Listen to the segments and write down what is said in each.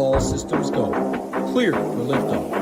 All systems go. Clear for liftoff.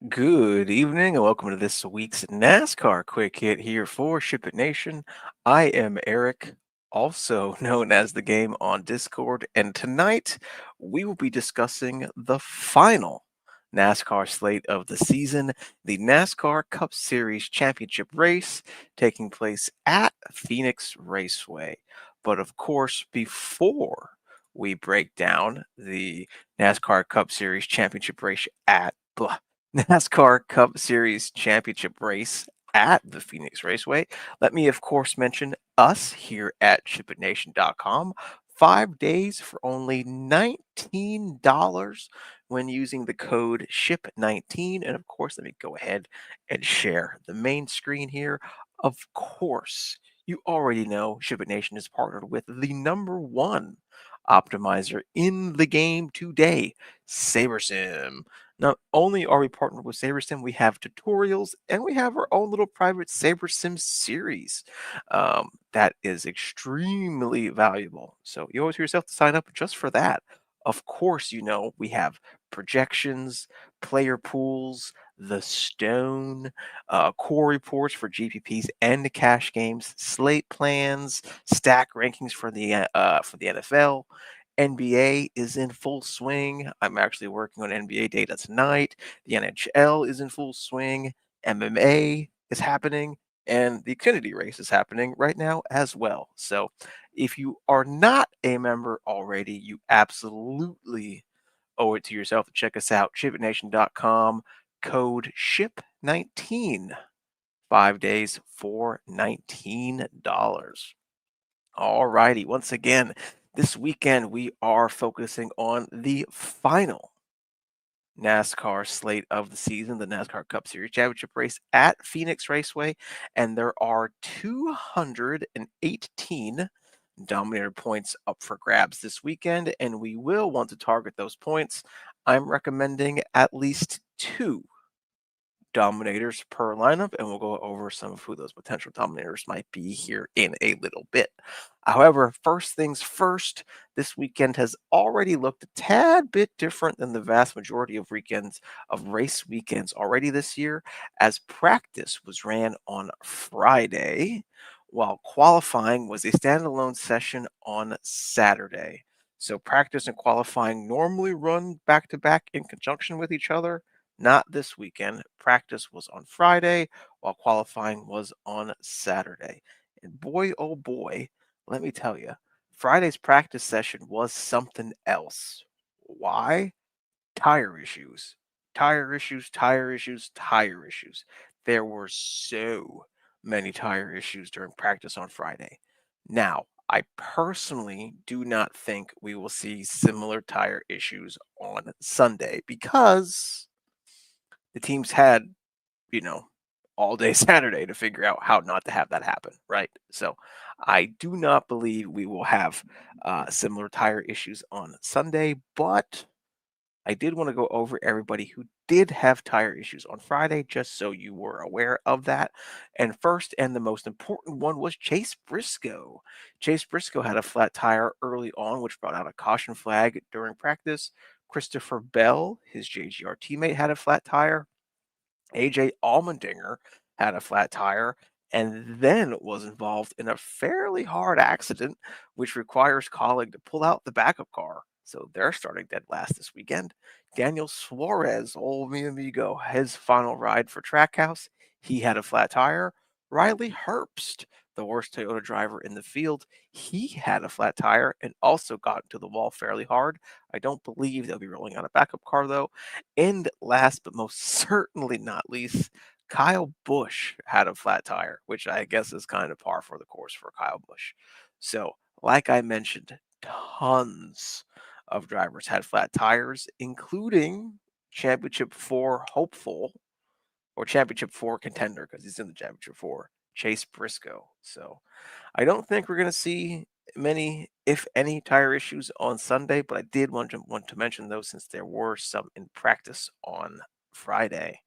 Good evening and welcome to this week's NASCAR Quick Hit here for SHIPIT Nation. I am Eric, also known as The Game on Discord, and tonight we will be discussing the final NASCAR slate of the season, the NASCAR Cup Series Championship race taking place at Phoenix Raceway. But of course, before we break down the NASCAR Cup Series Championship race at NASCAR Cup Series Championship race at the Phoenix Raceway, let me, of course, mention us here at ShipItNation.com. 5 days for only $19 when using the code SHIP19. And of course, let me go ahead and share the main screen here. Of course, you already know ShipIt Nation is partnered with the #1 optimizer in the game today, SaberSim. Not only are we partnered with SaberSim, we have tutorials and we have our own little private SaberSim series that is extremely valuable. So you owe it to yourself to sign up just for that. Of course, you know, we have projections, player pools, the stone, core reports for GPPs and the cash games, slate plans, stack rankings for the NFL. NBA is in full swing. I'm actually working on NBA data tonight. The NHL is in full swing. MMA is happening. And the Xfinity race is happening right now as well. So if you are not a member already, you absolutely owe it to yourself to check us out. ShipItNation.com, code SHIP19. 5 days for $19. All righty. Once again, this weekend we are focusing on the final NASCAR slate of the season, the NASCAR Cup Series Championship race at Phoenix Raceway, and there are 218 Dominator points up for grabs this weekend, and we will want to target those points. I'm recommending at least 2 Dominators per lineup, and we'll go over some of who those potential Dominators might be here in a little bit. However, first things first, this weekend has already looked a tad bit different than the vast majority of race weekends already this year, as practice was ran on Friday, while qualifying was a standalone session on Saturday. So practice and qualifying normally run back to back in conjunction with each other. Not this weekend. Practice was on Friday, while qualifying was on Saturday. And boy, oh boy, let me tell you, Friday's practice session was something else. Why? Tire issues. Tire issues, tire issues, tire issues. There were so many tire issues during practice on Friday. Now, I personally do not think we will see similar tire issues on Sunday because the teams had, you know, all day Saturday to figure out how not to have that happen, right? So I do not believe we will have similar tire issues on Sunday, but I did want to go over everybody who did have tire issues on Friday, just so you were aware of that. And first and the most important one was Chase Briscoe. Chase Briscoe had a flat tire early on, which brought out a caution flag during practice. Christopher Bell, his JGR teammate, had a flat tire. AJ Allmendinger had a flat tire and then was involved in a fairly hard accident, which requires Colleague to pull out the backup car. So they're starting dead last this weekend. Daniel Suarez, old mi amigo, his final ride for Trackhouse, he had a flat tire. Riley Herbst, the worst Toyota driver in the field, he had a flat tire and also got into the wall fairly hard. I don't believe they'll be rolling out a backup car, though. And last but most certainly not least, Kyle Busch had a flat tire, which I guess is kind of par for the course for Kyle Busch. So, like I mentioned, tons of drivers had flat tires, including Championship 4 hopeful, or Championship 4 contender, because he's in the Championship 4, Chase Briscoe. So I don't think we're going to see many, if any, tire issues on Sunday, but I did want to mention those since there were some in practice on Friday.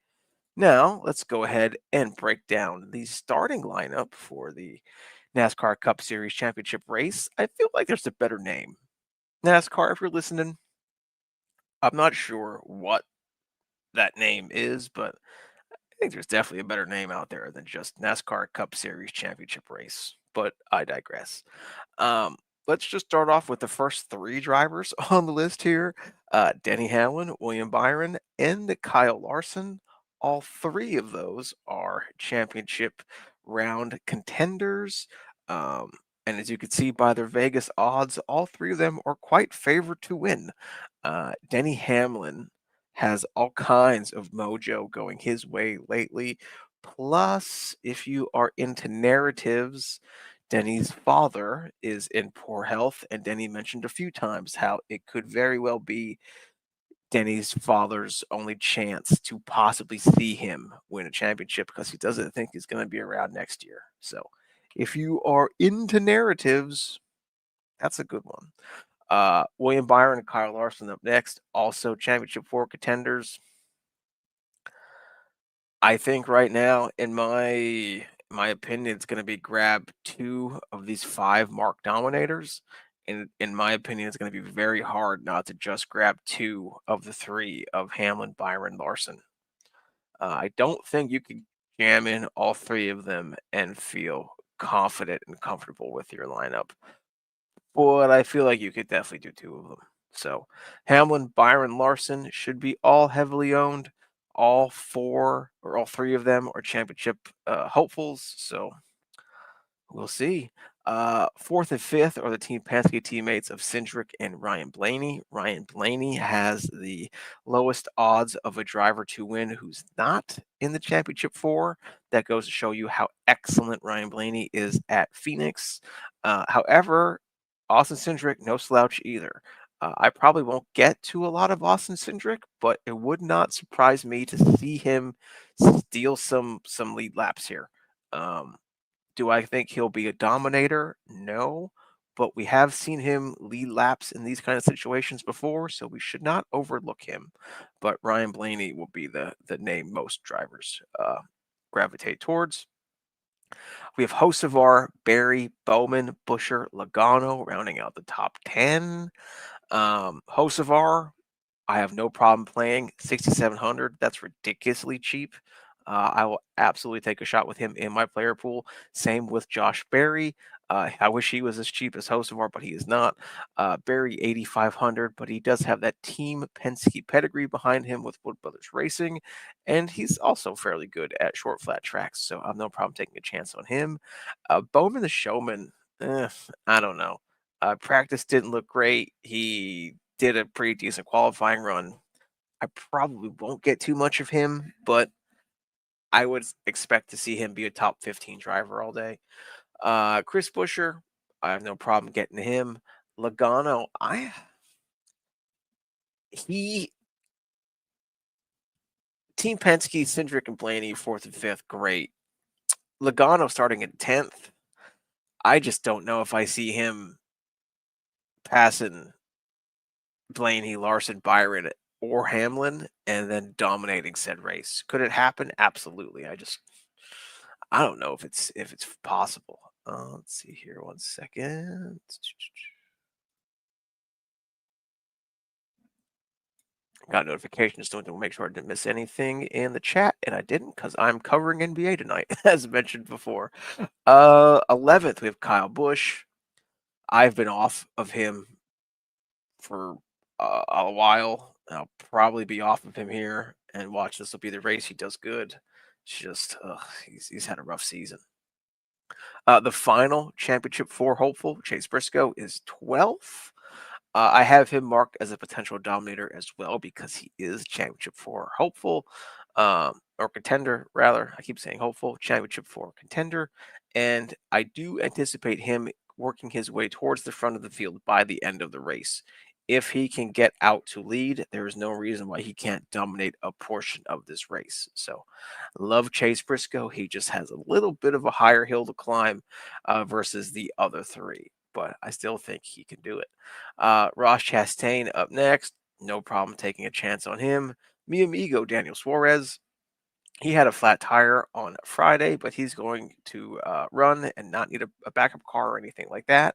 Now, let's go ahead and break down the starting lineup for the NASCAR Cup Series Championship race. I feel like there's a better name. NASCAR, if you're listening, I'm not sure what that name is, but I think there's definitely a better name out there than just NASCAR Cup Series Championship race. But I digress. Um, let's just start off with the first 3 drivers on the list here. Denny Hamlin, William Byron, and Kyle Larson. All 3 of those are championship round contenders. And as you can see by their Vegas odds, all 3 of them are quite favored to win. Denny Hamlin has all kinds of mojo going his way lately. Plus, if you are into narratives, Denny's father is in poor health, and Denny mentioned a few times how it could very well be Denny's father's only chance to possibly see him win a championship because he doesn't think he's going to be around next year. So, if you are into narratives, that's a good one. William Byron and Kyle Larson up next, also Championship 4 contenders. I think right now, in my opinion, it's going to be grab 2 of these 5 mark dominators. And in my opinion, it's going to be very hard not to just grab 2 of the 3 of Hamlin, Byron, Larson. I don't think you can jam in all 3 of them and feel confident and comfortable with your lineup. But I feel like you could definitely do 2 of them. So Hamlin, Byron, Larson should be all heavily owned. All 4 or all 3 of them are championship hopefuls. So we'll see. 4th and 5th are the Team Penske teammates of Cindric and Ryan Blaney. Ryan Blaney has the lowest odds of a driver to win who's not in the Championship 4. That goes to show you how excellent Ryan Blaney is at Phoenix. However, Austin Cindric, no slouch either. I probably won't get to a lot of Austin Cindric, but it would not surprise me to see him steal some lead laps here. Do I think he'll be a dominator? No, but we have seen him lead laps in these kind of situations before, so we should not overlook him. But Ryan Blaney will be the name most drivers gravitate towards. We have Hocevar, Barry, Bowman, Busher, Logano rounding out the top 10. Hocevar, I have no problem playing 6,700. That's ridiculously cheap. I will absolutely take a shot with him in my player pool. Same with Josh Berry. I wish he was as cheap as Hocevar, but he is not. Berry 8,500, but he does have that Team Penske pedigree behind him with Wood Brothers Racing, and he's also fairly good at short flat tracks, so I have no problem taking a chance on him. Bowman the Showman, I don't know. Practice didn't look great. He did a pretty decent qualifying run. I probably won't get too much of him, but I would expect to see him be a top 15 driver all day. Chris Buescher, I have no problem getting him. Logano, he Team Penske, Cindric and Blaney, 4th and 5th, great. Logano starting at 10th. I just don't know if I see him passing Blaney, Larson, Byron, or Hamlin and then dominating said race. Could it happen? Absolutely. I don't know if it's possible. Let's see here. 1 second. Got notifications, so to make sure I didn't miss anything in the chat, and I didn't because I'm covering NBA tonight, as mentioned before. 11th, we have Kyle Busch. I've been off of him for a while. I'll probably be off of him here and watch this will be the race he does good. It's just he's had a rough season. The final Championship 4 hopeful, Chase Briscoe, is 12th. I have him marked as a potential dominator as well because he is Championship 4 hopeful, or contender, rather. I keep saying hopeful, Championship 4 contender. And I do anticipate him working his way towards the front of the field by the end of the race. if he can get out to lead, there is no reason why he can't dominate a portion of this race. So, love Chase Briscoe. He just has a little bit of a higher hill to climb versus the other three, but I still think he can do it. Ross Chastain up next. No problem taking a chance on him. Mi amigo Daniel Suarez. He had a flat tire on Friday, but he's going to run and not need a backup car or anything like that.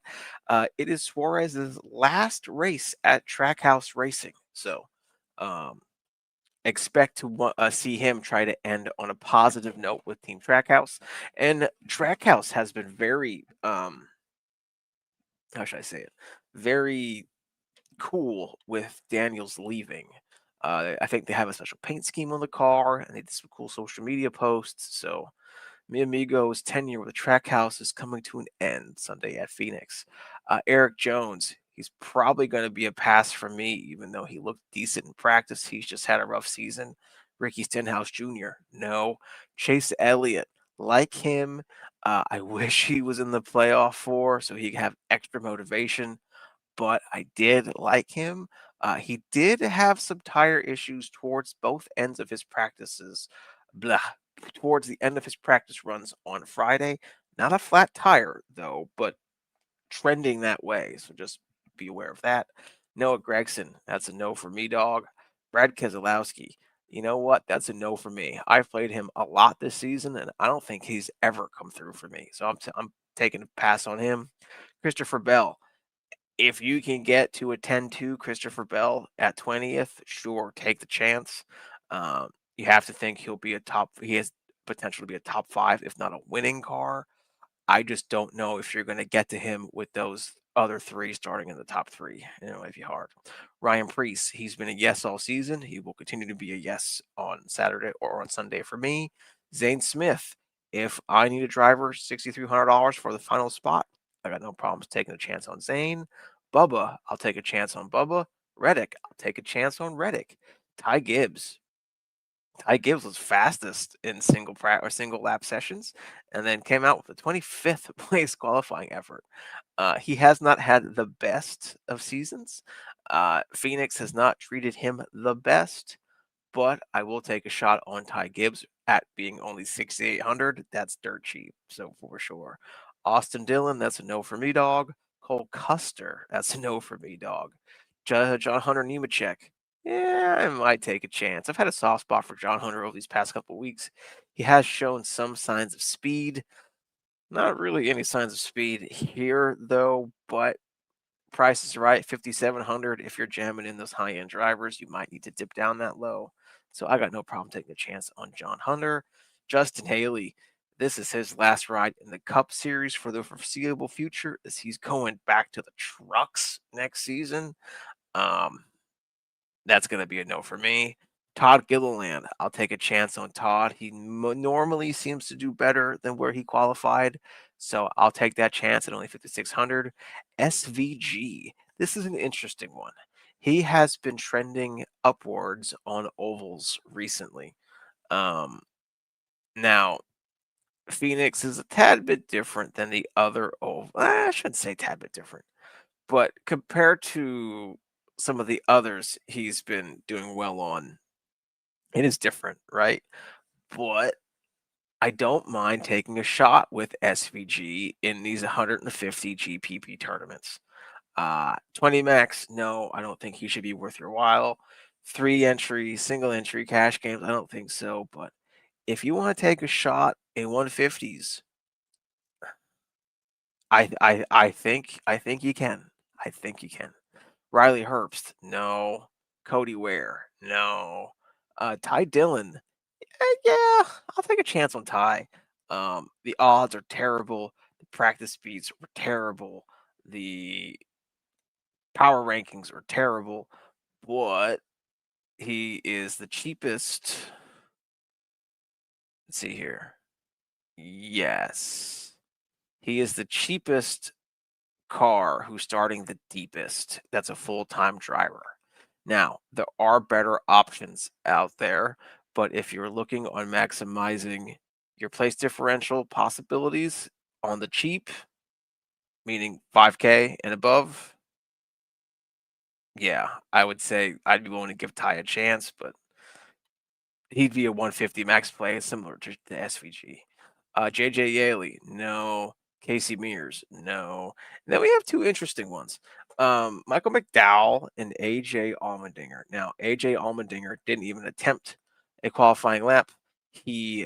It is Suarez's last race at Trackhouse Racing. So um, expect to see him try to end on a positive note with Team Trackhouse. And Trackhouse has been very, how should I say it? Very cool with Daniels leaving. I think they have a special paint scheme on the car, and they did some cool social media posts. So, Mi Amigo's tenure with the Trackhouse is coming to an end Sunday at Phoenix. Eric Jones, he's probably going to be a pass for me, even though he looked decent in practice. He's just had a rough season. Ricky Stenhouse Jr., no. Chase Elliott, like him, I wish he was in the playoff for so he could have extra motivation, but I did like him. He did have some tire issues towards both ends of his practices. Blah. Towards the end of his practice runs on Friday. Not a flat tire, though, but trending that way. So just be aware of that. Noah Gregson, that's a no for me, dog. Brad Keselowski, you know what? That's a no for me. I've played him a lot this season, and I don't think he's ever come through for me. So I'm taking a pass on him. Christopher Bell, if you can get to a 10-2 Christopher Bell at 20th, sure, take the chance. You have to think he has potential to be a top 5, if not a winning car. I just don't know if you're going to get to him with those other 3 starting in the top 3. It might be hard. Ryan Preece, he's been a yes all season. He will continue to be a yes on Saturday or on Sunday for me. Zane Smith, if I need a driver, $6,300 for the final spot, I got no problems taking a chance on Zane. Bubba, I'll take a chance on Bubba. Reddick, I'll take a chance on Reddick. Ty Gibbs, Ty Gibbs was fastest in single lap sessions, and then came out with a 25th place qualifying effort. He has not had the best of seasons. Phoenix has not treated him the best, but I will take a shot on Ty Gibbs at being only 6,800. That's dirt cheap, so for sure. Austin Dillon, that's a no for me, dog. Cole Custer, that's a no for me, dog. John Hunter Nemechek, yeah, I might take a chance. I've had a soft spot for John Hunter over these past couple weeks. He has shown some signs of speed. Not really any signs of speed here, though, but price is right, 5,700. If you're jamming in those high-end drivers, you might need to dip down that low. So I got no problem taking a chance on John Hunter. Justin Haley, this is his last ride in the Cup Series for the foreseeable future, as he's going back to the trucks next season. That's going to be a no for me. Todd Gilliland, I'll take a chance on Todd. He normally seems to do better than where he qualified, so I'll take that chance at only 5,600. SVG, this is an interesting one. He has been trending upwards on ovals recently. Now, Phoenix is a tad bit different than the other oval. I shouldn't say tad bit different, but compared to some of the others he's been doing well on, it is different, right? But I don't mind taking a shot with SVG in these 150 GPP tournaments. 20 max, no, I don't think he should be worth your while. 3 entry, single entry cash games, I don't think so. But if you want to take a shot in 150s, I think you can. I think you can. Riley Herbst, no. Cody Ware, no. Ty Dillon, yeah, I'll take a chance on Ty. The odds are terrible. The practice speeds were terrible. The power rankings are terrible. But he is the cheapest. Let's see here. Yes. He is the cheapest car who's starting the deepest. That's a full-time driver. Now, there are better options out there, but if you're looking on maximizing your place differential possibilities on the cheap, meaning 5K and above, Yeah, I would say I'd be willing to give Ty a chance, but he'd be a 150 max play, similar to the SVG. JJ Yaley, no. Casey Mears, no. And then we have two interesting ones. Michael McDowell and AJ Allmendinger. Now, AJ Allmendinger didn't even attempt a qualifying lap. He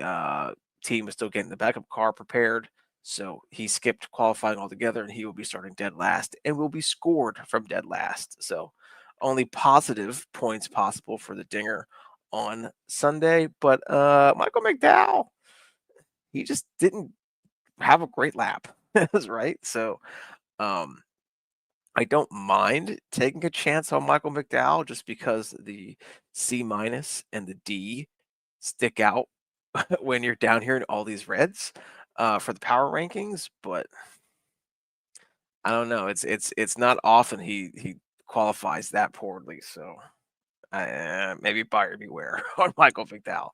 team was still getting the backup car prepared, so he skipped qualifying altogether, and he will be starting dead last and will be scored from dead last. So, only positive points possible for the Dinger on Sunday. But Michael McDowell, he just didn't have a great lap, right? So I don't mind taking a chance on Michael McDowell just because the C minus and the D stick out when you're down here in all these reds for the power rankings. But I don't know. It's not often he qualifies that poorly. So maybe buyer beware on Michael McDowell.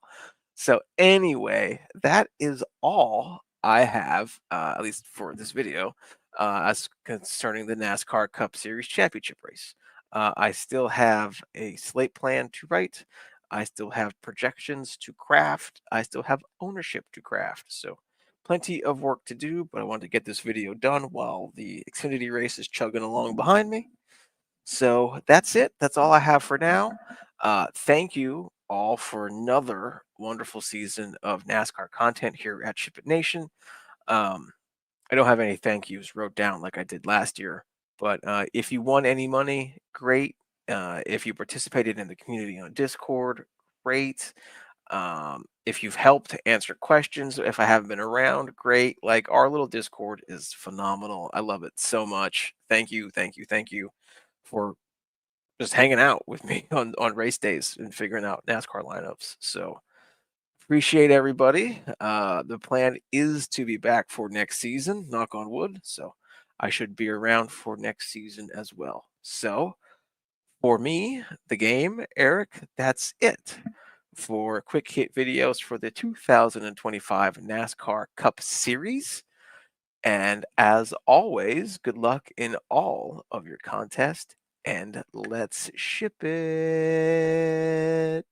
So anyway, that is all I have, at least for this video, as concerning the NASCAR Cup Series Championship race. I still have a slate plan to write. I still have projections to craft. I still have ownership to craft. So plenty of work to do, but I wanted to get this video done while the Xfinity race is chugging along behind me. So that's it. That's all I have for now. Thank you all for another wonderful season of NASCAR content here at SHIPIT Nation. I don't have any thank yous wrote down like I did last year, but if you won any money, great. If you participated in the community on Discord, great. If you've helped answer questions, if I haven't been around, great. Like our little Discord is phenomenal. I love it so much. Thank you, thank you, thank you for just hanging out with me on race days and figuring out NASCAR lineups. So appreciate everybody. The plan is to be back for next season, knock on wood. So I should be around for next season as well. So for me, the game, Eric, that's it for quick hit videos for the 2025 NASCAR Cup Series. And as always, good luck in all of your contests, and let's ship it.